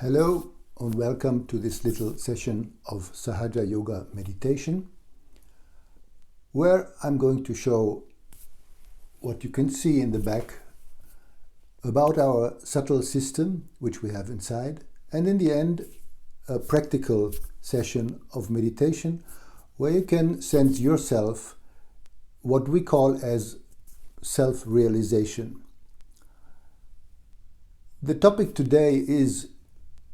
Hello and welcome to this little session of Sahaja Yoga meditation, where I'm going to show what you can see in the back about our subtle system which we have inside, and in the end a practical session of meditation where you can sense yourself, what we call as self-realization. The topic today is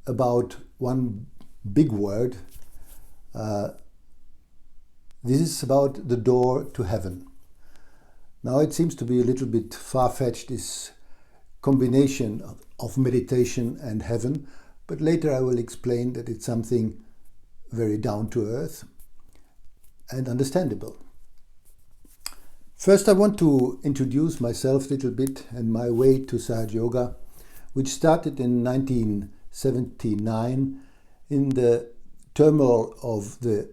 about one big word. This is about the door to heaven. Now it seems to be a little bit far-fetched, this combination of meditation and heaven, but later I will explain that it's something very down to earth and understandable. First I want to introduce myself a little bit and my way to Sahaja Yoga, which started in 1979 in the turmoil of the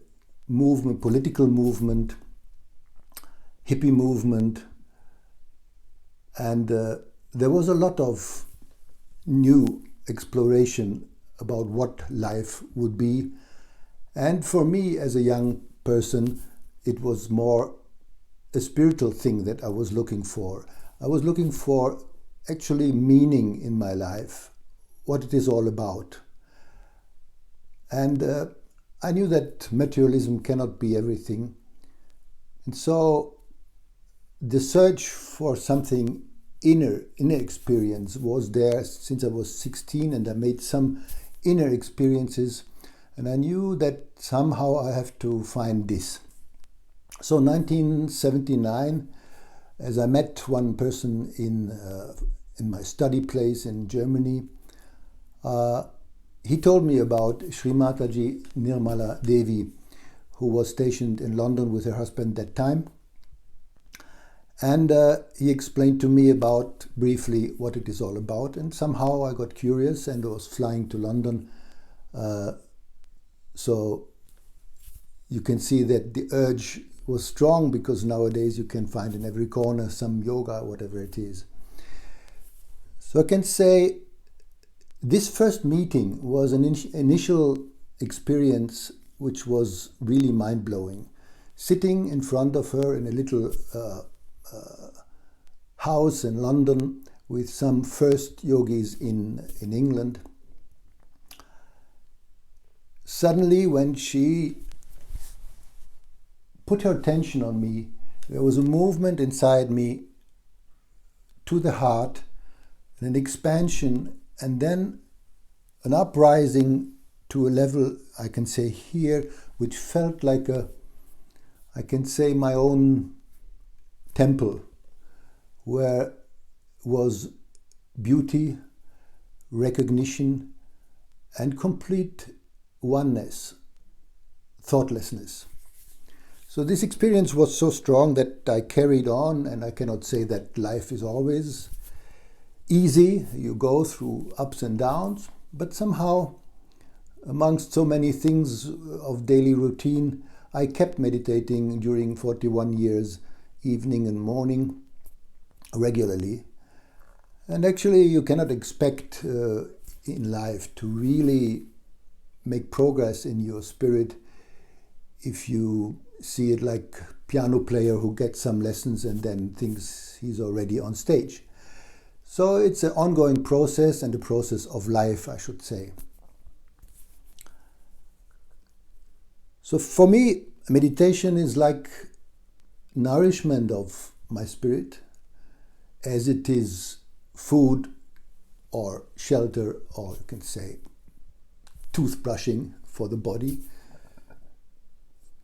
movement, political movement, hippie movement, and there was a lot of new exploration about what life would be. And for me as a young person, it was more a spiritual thing that I was looking for. I was looking for actually meaning in my life, what it is all about. And I knew that materialism cannot be everything. And so the search for something inner experience was there since I was 16, and I made some inner experiences, and I knew that somehow I have to find this. So 1979, as I met one person in my study place in Germany, he told me about Sri Mataji Nirmala Devi, who was stationed in London with her husband at that time. And he explained to me about briefly what it is all about. And somehow I got curious and was flying to London. So you can see that the urge was strong, because nowadays you can find in every corner some yoga, whatever it is. So I can say this first meeting was an initial experience which was really mind-blowing. Sitting in front of her in a little house in London with some first yogis in England. Suddenly, when she put her attention on me, there was a movement inside me to the heart, and an expansion, and then an uprising to a level, I can say here, which felt like I can say my own temple, where was beauty, recognition, and complete oneness, thoughtlessness. So this experience was so strong that I carried on, and I cannot say that life is always easy. You go through ups and downs, but somehow, amongst so many things of daily routine, I kept meditating during 41 years, evening and morning, regularly. And actually, you cannot expect in life to really make progress in your spirit if you see it like a piano player who gets some lessons and then thinks he's already on stage. So it's an ongoing process, and a process of life, I should say. So for me, meditation is like nourishment of my spirit, as it is food or shelter, or you can say toothbrushing for the body.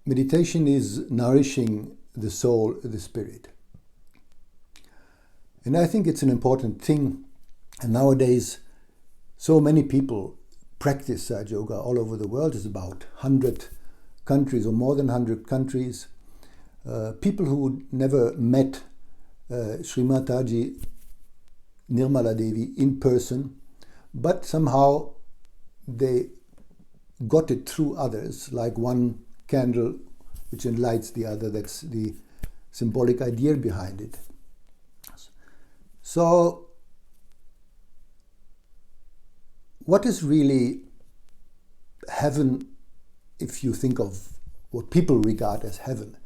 Meditation is nourishing the soul, the spirit. And I think it's an important thing. And nowadays, so many people practice Sahaja Yoga all over the world. It's about 100 countries, or more than 100 countries. People who never met Sri Mataji Nirmala Devi in person, but somehow they got it through others, like one candle which enlightens the other. That's the symbolic idea behind it. So what is really heaven if you think of what people regard as heaven?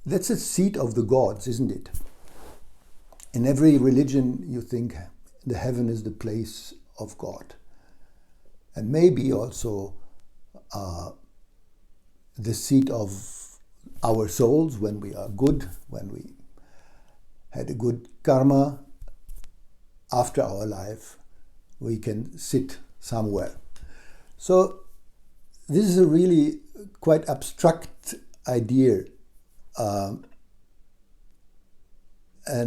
That's a seat of the gods, isn't it? In every religion you think the heaven is the place of God. And maybe also the seat of our souls when we are good, when we had a good karma. After our life, we can sit somewhere. So this is a really quite abstract idea. And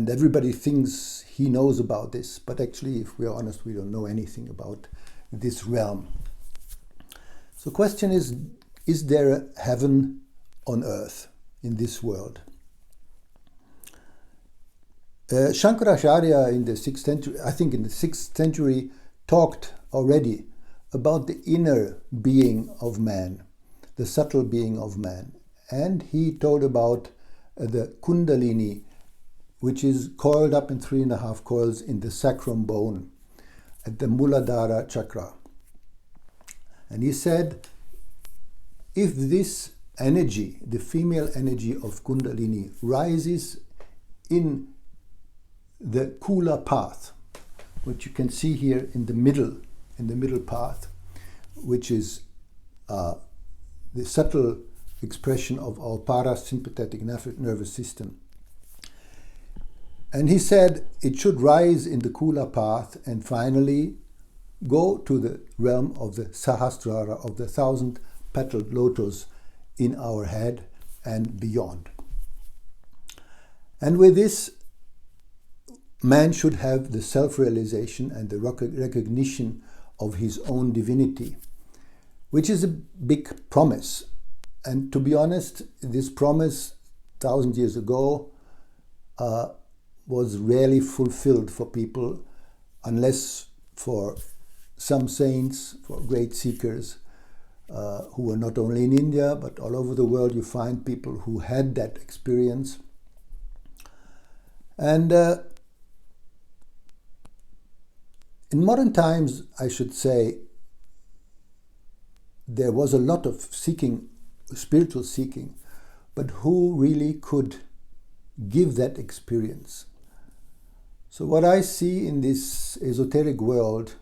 everybody thinks he knows about this, but actually, if we are honest, we don't know anything about this realm. So the question is there a heaven on earth in this world? Shankaracharya in the 6th century, I think in the 6th century, talked already about the inner being of man, the subtle being of man. And he told about the Kundalini, which is coiled up in 3.5 coils in the sacrum bone at the Muladhara chakra. And he said, if this energy, the female energy of Kundalini, rises in the Kula path, which you can see here in the middle path, which is the subtle expression of our parasympathetic nervous system. And he said it should rise in the Kula path and finally go to the realm of the Sahasrara, of the 1,000-petaled lotus in our head and beyond. And with this, man should have the self-realization and the recognition of his own divinity, which is a big promise. And to be honest, this promise 1,000 years ago was rarely fulfilled for people, unless for some saints, for great seekers who were not only in India, but all over the world. You find people who had that experience. And in modern times, I should say, there was a lot of seeking, spiritual seeking, but who really could give that experience? So what I see in this esoteric world,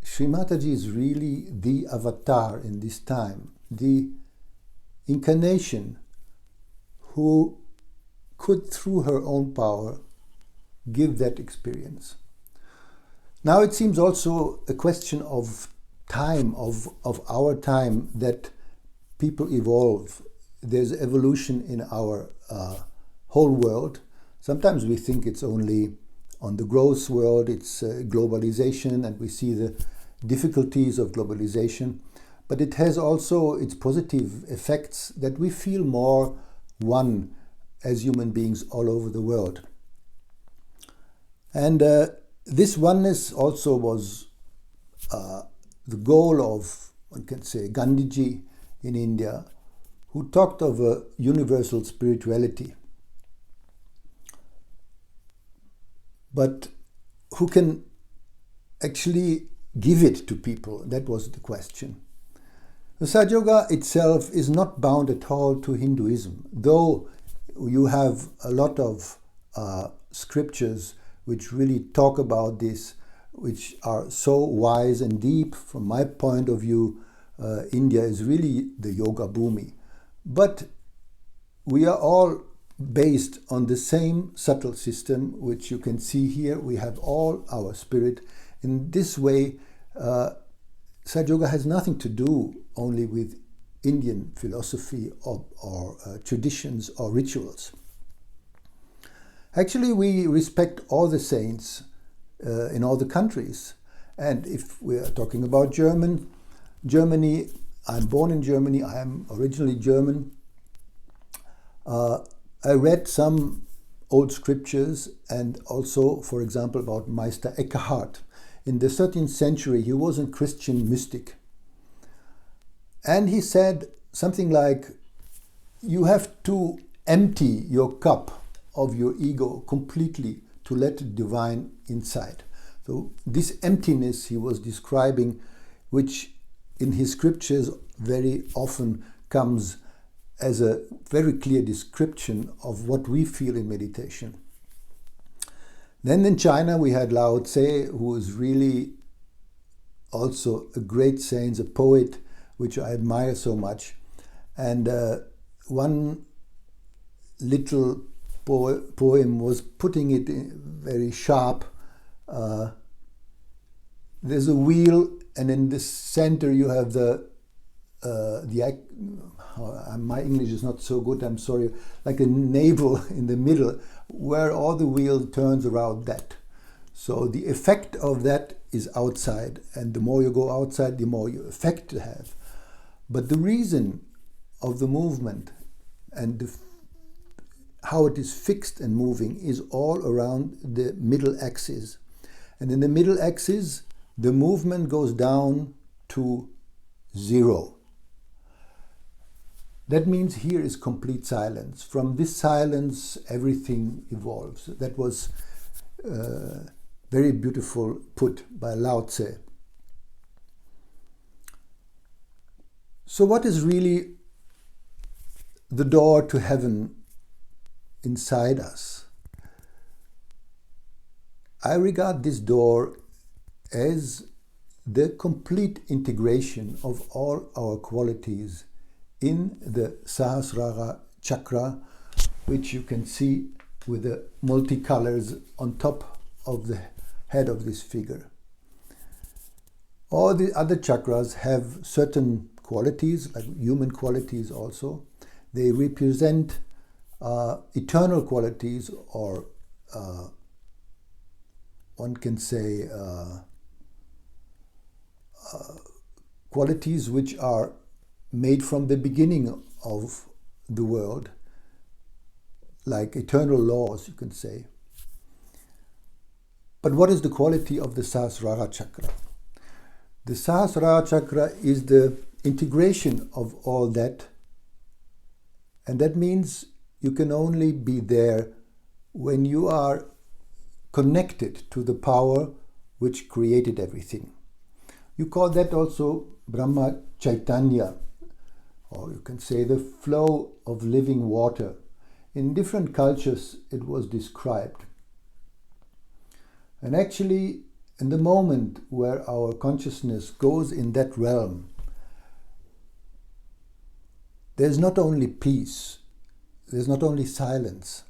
Sri Mataji is really the avatar in this time, the incarnation who could, through her own power, give that experience. Now it seems also a question of time, of our time, that people evolve. There's evolution in our whole world. Sometimes we think it's only on the growth world, it's globalization, and we see the difficulties of globalization. But it has also its positive effects, that we feel more one as human beings all over the world. And this oneness also was the goal of, one can say, Gandhiji in India, who talked of a universal spirituality. But who can actually give it to people? That was the question. The Sahaja Yoga itself is not bound at all to Hinduism, though you have a lot of scriptures which really talk about this, which are so wise and deep. From my point of view, India is really the yoga bhumi. But we are all based on the same subtle system, which you can see here. We have all our spirit. In this way, Sahaja Yoga has nothing to do only with Indian philosophy or traditions or rituals. Actually, we respect all the saints in all the countries. And if we are talking about Germany, I'm born in Germany, I am originally German. I read some old scriptures, and also, for example, about Meister Eckhart. In the 13th century, he was a Christian mystic. And he said something like, you have to empty your cup of your ego completely to let the divine inside. So this emptiness he was describing, which in his scriptures very often comes as a very clear description of what we feel in meditation. Then in China we had Lao Tse, who is really also a great saint, a poet, which I admire so much. And one little poem was putting it very sharp. There's a wheel, and in the center you have my English is not so good, I'm sorry, like a navel in the middle, where all the wheel turns around that. So the effect of that is outside, and the more you go outside, the more you effect to have. But the reason of the movement and how it is fixed and moving is all around the middle axis. And in the middle axis, the movement goes down to zero. That means here is complete silence. From this silence, everything evolves. That was very beautiful put by Lao Tse. So what is really the door to heaven inside us? I regard this door as the complete integration of all our qualities in the Sahaja chakra, which you can see with the multicolors on top of the head of this figure. All the other chakras have certain qualities, like human qualities also. They represent eternal qualities, or one can say qualities which are made from the beginning of the world, like eternal laws, you can say. But what is the quality of the Sahasrara chakra? The Sahasrara chakra is the integration of all that, and that means you can only be there when you are connected to the power which created everything. You call that also Brahma Chaitanya, or you can say the flow of living water. In different cultures it was described. And actually, in the moment where our consciousness goes in that realm, there's not only peace, there's not only silence,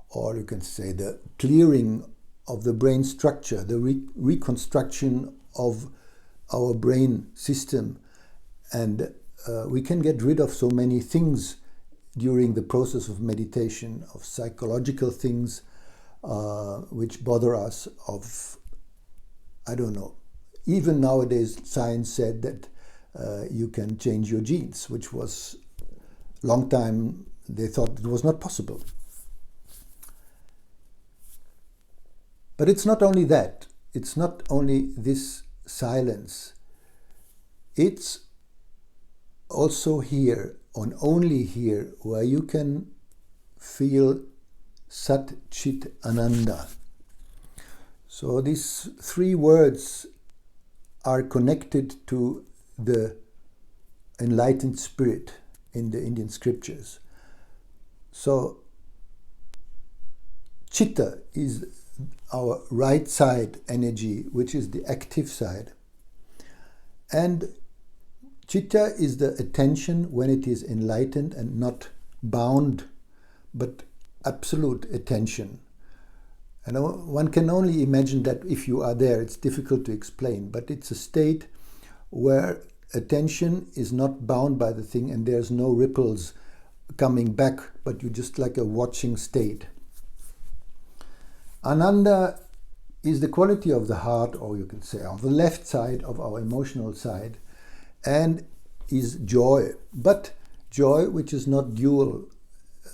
or you can say the clearing of the brain structure, the reconstruction of our brain system, and we can get rid of so many things during the process of meditation, of psychological things which bother us, of, I don't know, even nowadays science said that you can change your genes, which was long time they thought it was not possible. But it's not only that, it's not only this silence, it's also here, and only here, where you can feel Sat Chit Ananda. So these three words are connected to the enlightened spirit in the Indian scriptures. So Chitta is our right side energy, which is the active side. And Chitta is the attention when it is enlightened and not bound, but absolute attention. And one can only imagine that if you are there, it's difficult to explain, but it's a state where attention is not bound by the thing and there's no ripples coming back, but you're just like a watching state. Ananda is the quality of the heart, or you can say on the left side of our emotional side, and is joy, but joy which is not dual,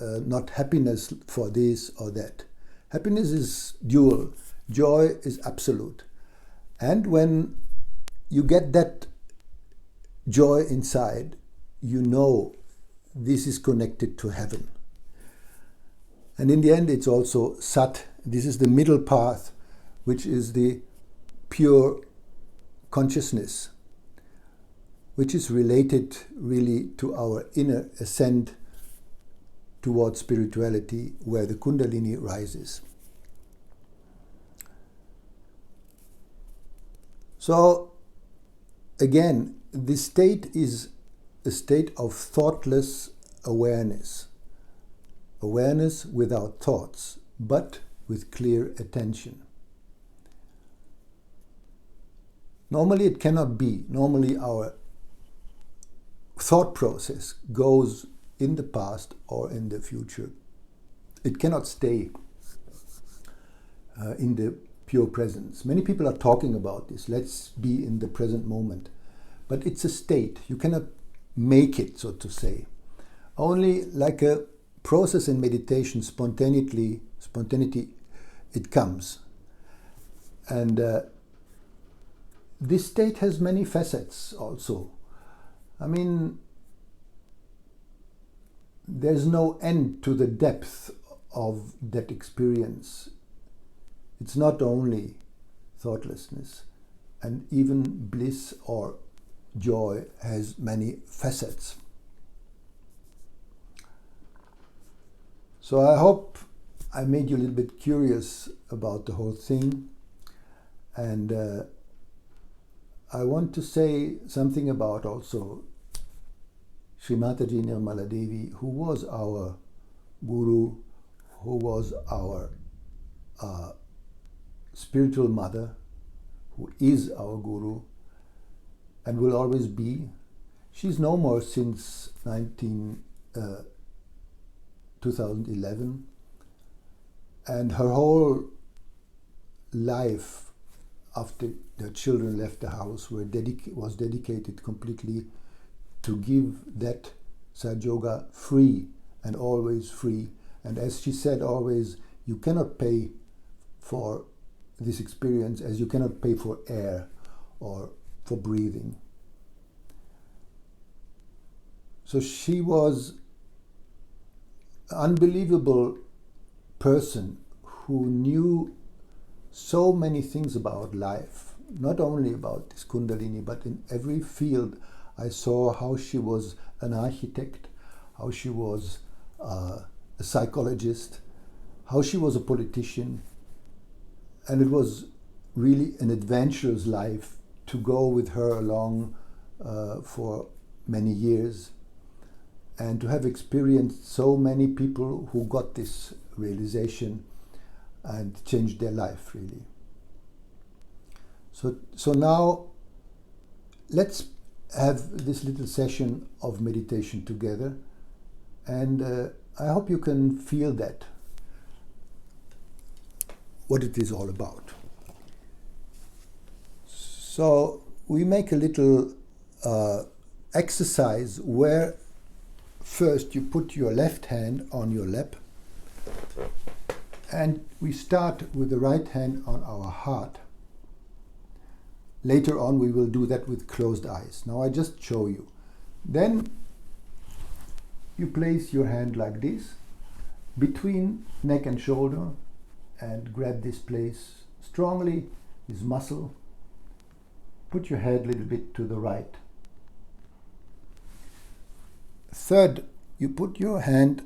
not happiness for this or that. Happiness is dual, joy is absolute. And when you get that joy inside, you know this is connected to heaven. And in the end, it's also Sat. This is the middle path, which is the pure consciousness, which is related really to our inner ascent towards spirituality, where the Kundalini rises. So, again, this state is a state of thoughtless awareness. Awareness without thoughts, but with clear attention. Normally it cannot be. Normally our thought process goes in the past or in the future. It cannot stay in the pure presence. Many people are talking about this. Let's be in the present moment. But it's a state. You cannot make it, so to say. Only like a process in meditation, spontaneity, it comes. And this state has many facets also. I mean, there's no end to the depth of that experience. It's not only thoughtlessness, and even bliss or joy has many facets. So I hope I made you a little bit curious about the whole thing. And I want to say something about also Sri Mataji Nirmala Devi, who was our guru, who was our spiritual mother, who is our guru and will always be. She's no more since 2011, and her whole life after the children left the house was dedicated completely to give that Sahaja Yoga free and always free. And as she said always, you cannot pay for this experience as you cannot pay for air or for breathing. So she was an unbelievable person who knew so many things about life, not only about this Kundalini, but in every field. I saw how she was an architect, how she was a psychologist, how she was a politician, and it was really an adventurous life to go with her along for many years and to have experienced so many people who got this realization and changed their life really. So now let's have this little session of meditation together, and I hope you can feel that, what it is all about. So we make a little exercise where first you put your left hand on your lap, and we start with the right hand on our heart. Later on we will do that with closed eyes. Now I just show you. Then you place your hand like this between neck and shoulder and grab this place strongly, this muscle. Put your head a little bit to the right. Third, you put your hand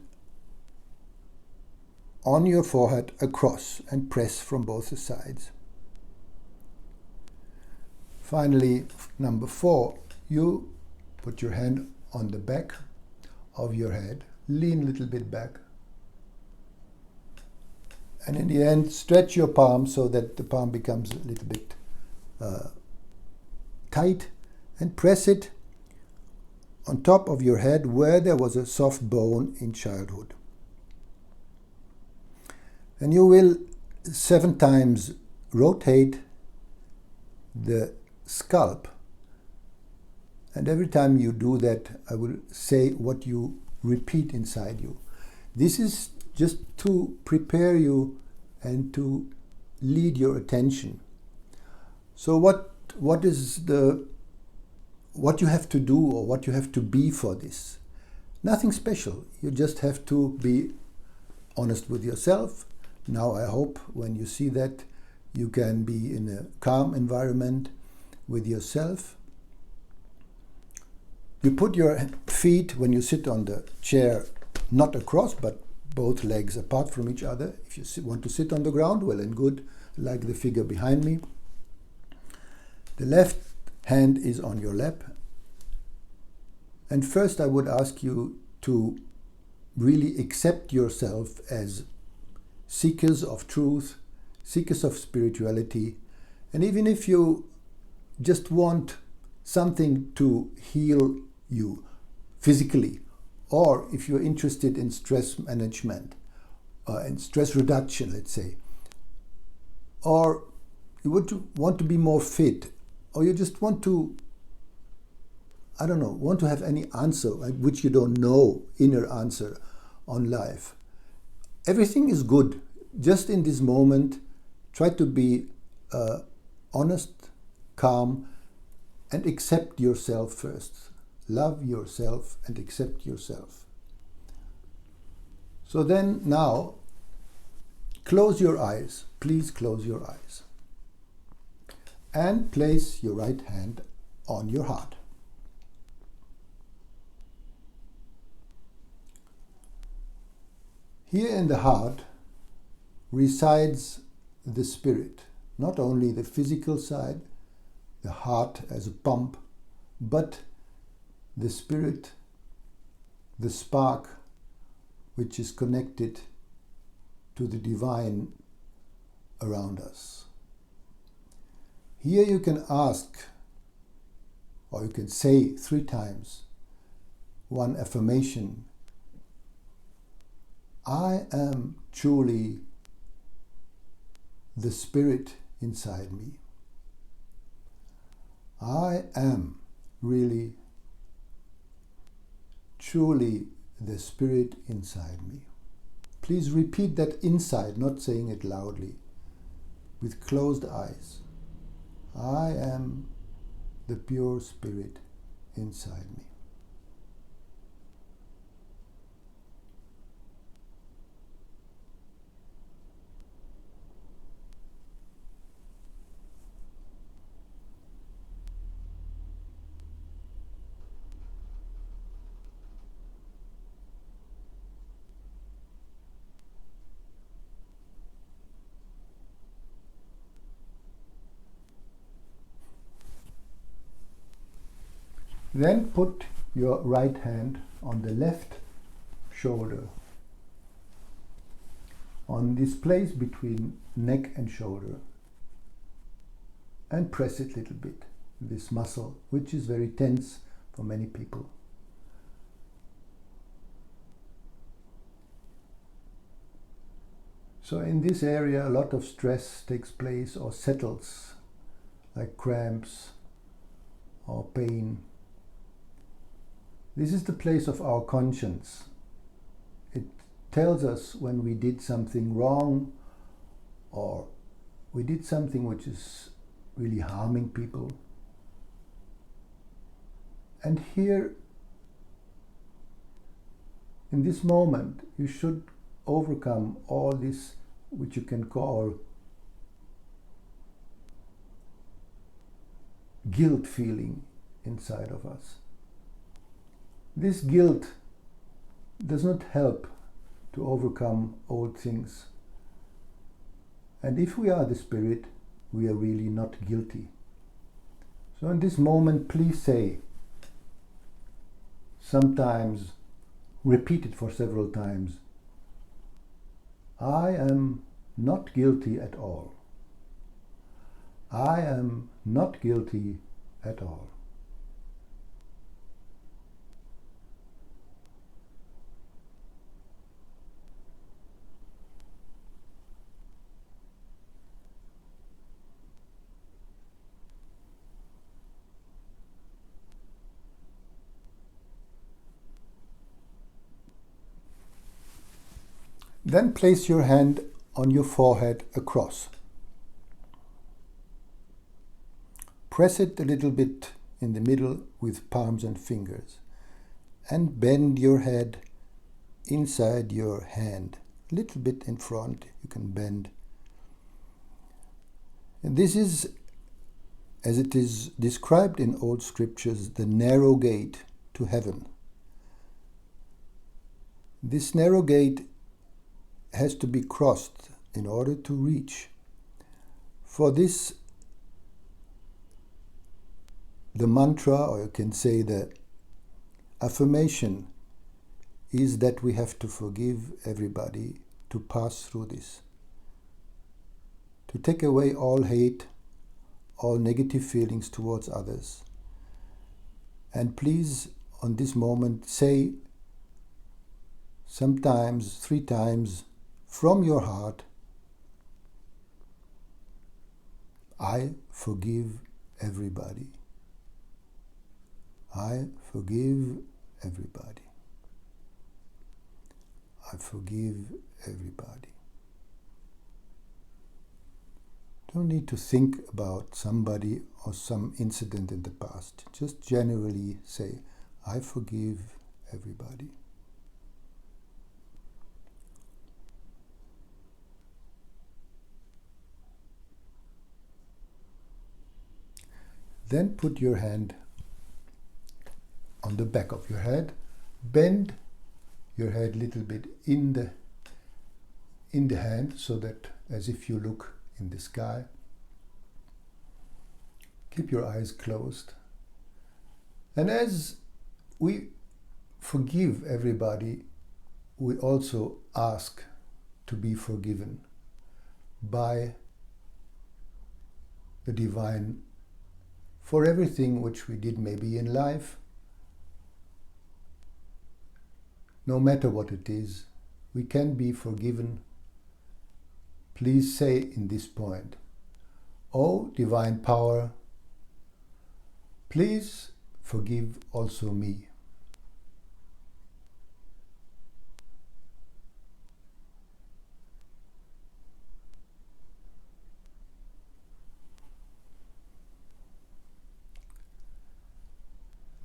on your forehead across and press from both the sides. Finally, number 4, you put your hand on the back of your head, lean a little bit back, and in the end stretch your palm so that the palm becomes a little bit tight, and press it on top of your head where there was a soft bone in childhood. And you will 7 times rotate the scalp, and every time you do that I will say what you repeat inside you. This is just to prepare you and to lead your attention. So what you have to do or what you have to be for this? Nothing special. You just have to be honest with yourself. Now I hope when you see that, you can be in a calm environment with yourself. You put your feet, when you sit on the chair, not across, but both legs apart from each other. If you want to sit on the ground, well and good, like the figure behind me. The left hand is on your lap. And first I would ask you to really accept yourself as seekers of truth, seekers of spirituality. And even if you just want something to heal you physically, or if you're interested in stress management and stress reduction, let's say, or you want to be more fit, or you just want to, want to have any answer which you don't know, inner answer on life. Everything is good. Just in this moment, try to be honest, calm, and accept yourself first. Love yourself and accept yourself. So then now, close your eyes. Please close your eyes. And place your right hand on your heart. Here in the heart resides the spirit, not only the physical side, the heart as a pump, but the spirit, the spark which is connected to the divine around us. Here you can ask, or you can say 3 times, one affirmation: I am truly the spirit inside me. I am really, truly the spirit inside me. Please repeat that inside, not saying it loudly, with closed eyes. I am the pure spirit inside me. Then put your right hand on the left shoulder, on this place between neck and shoulder, and press it a little bit, this muscle, which is very tense for many people. So in this area a lot of stress takes place or settles, like cramps or pain. This is the place of our conscience. It tells us when we did something wrong, or we did something which is really harming people. And here, in this moment, you should overcome all this, which you can call guilt feeling inside of us. This guilt does not help to overcome old things. And if we are the spirit, we are really not guilty. So in this moment, please say, sometimes repeat it for several times, I am not guilty at all. I am not guilty at all. Then place your hand on your forehead across. Press it a little bit in the middle with palms and fingers, and bend your head inside your hand a little bit in front, you can bend. And this is, as it is described in old scriptures, the narrow gate to heaven. This narrow gate has to be crossed in order to reach. For this, the mantra, or you can say the affirmation, is that we have to forgive everybody to pass through this. To take away all hate, all negative feelings towards others. And please, on this moment, say sometimes, 3 times, from your heart, I forgive everybody. I forgive everybody. I forgive everybody. Don't need to think about somebody or some incident in the past. Just generally say, I forgive everybody. Then put your hand on the back of your head. Bend your head a little bit in the hand, so that as if you look in the sky. Keep your eyes closed. And as we forgive everybody, we also ask to be forgiven by the divine for everything which we did maybe in life. No matter what it is, we can be forgiven. Please say in this point, O divine power, please forgive also me.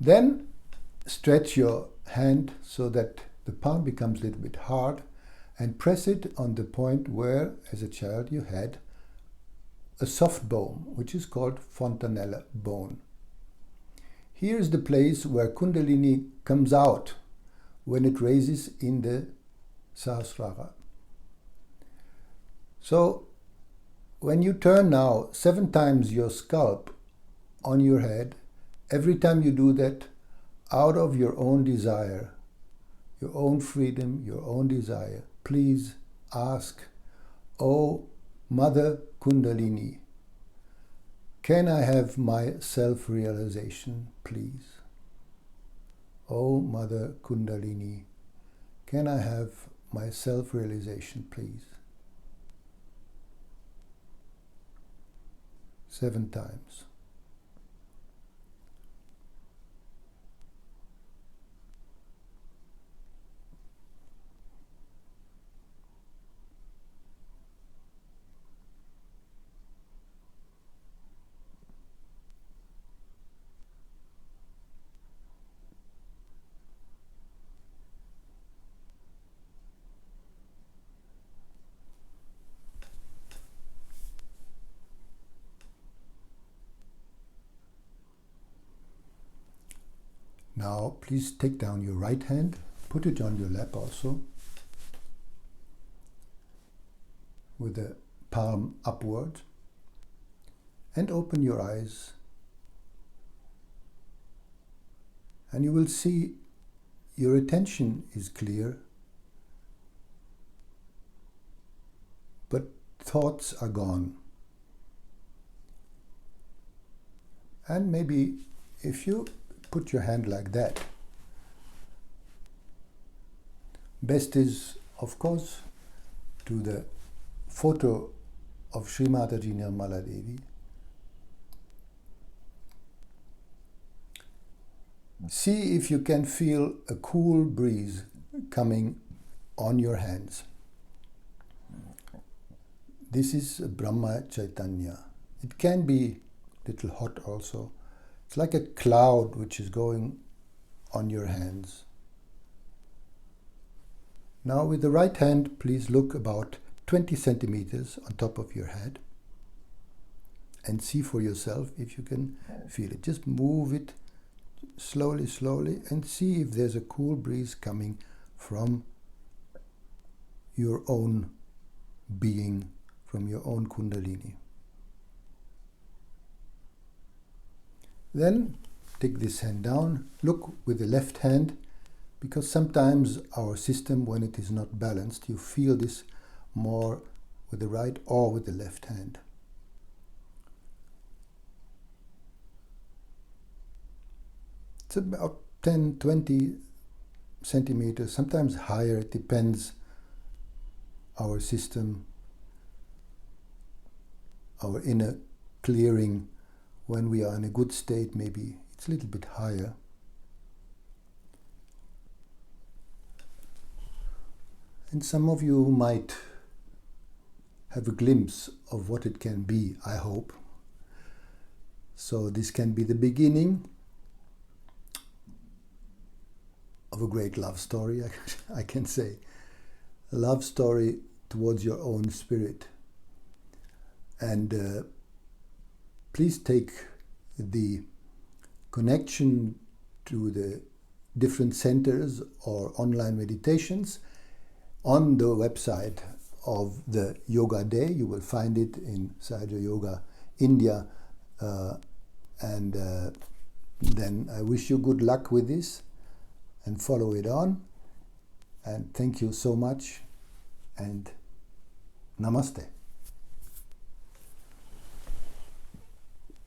Then stretch your hand so that the palm becomes a little bit hard, and press it on the point where, as a child, you had a soft bone, which is called fontanella bone. Here is the place where Kundalini comes out when it raises in the Sahasrara. So, when you turn now 7 times your scalp on your head, every time you do that, out of your own desire, your own freedom, your own desire, please ask, O Mother Kundalini, can I have my self-realization, please? O Mother Kundalini, can I have my self-realization, please? 7 times. Now, please take down your right hand, put it on your lap also, with the palm upward, and open your eyes. And you will see your attention is clear, but thoughts are gone. And maybe if you put your hand like that, best is, of course, to the photo of Sri Mataji Nirmala Devi. See if you can feel a cool breeze coming on your hands. This is Brahma Chaitanya. It can be a little hot also. It's like a cloud which is going on your hands. Now with the right hand, please look about 20 centimeters on top of your head and see for yourself if you can feel it. Just move it slowly, slowly, and see if there's a cool breeze coming from your own being, from your own Kundalini. Then take this hand down, look with the left hand, because sometimes our system, when it is not balanced, you feel this more with the right or with the left hand. It's about 10, 20 centimeters, sometimes higher, it depends our system, our inner clearing. When we are in a good state, maybe it's a little bit higher. And some of you might have a glimpse of what it can be, I hope. So this can be the beginning of a great love story, I can say. A love story towards your own spirit. And please take the connection to the different centers or online meditations on the website of the Yoga Day. You will find it in Sahaja Yoga India. And then I wish you good luck with this and follow it on. And thank you so much, and namaste.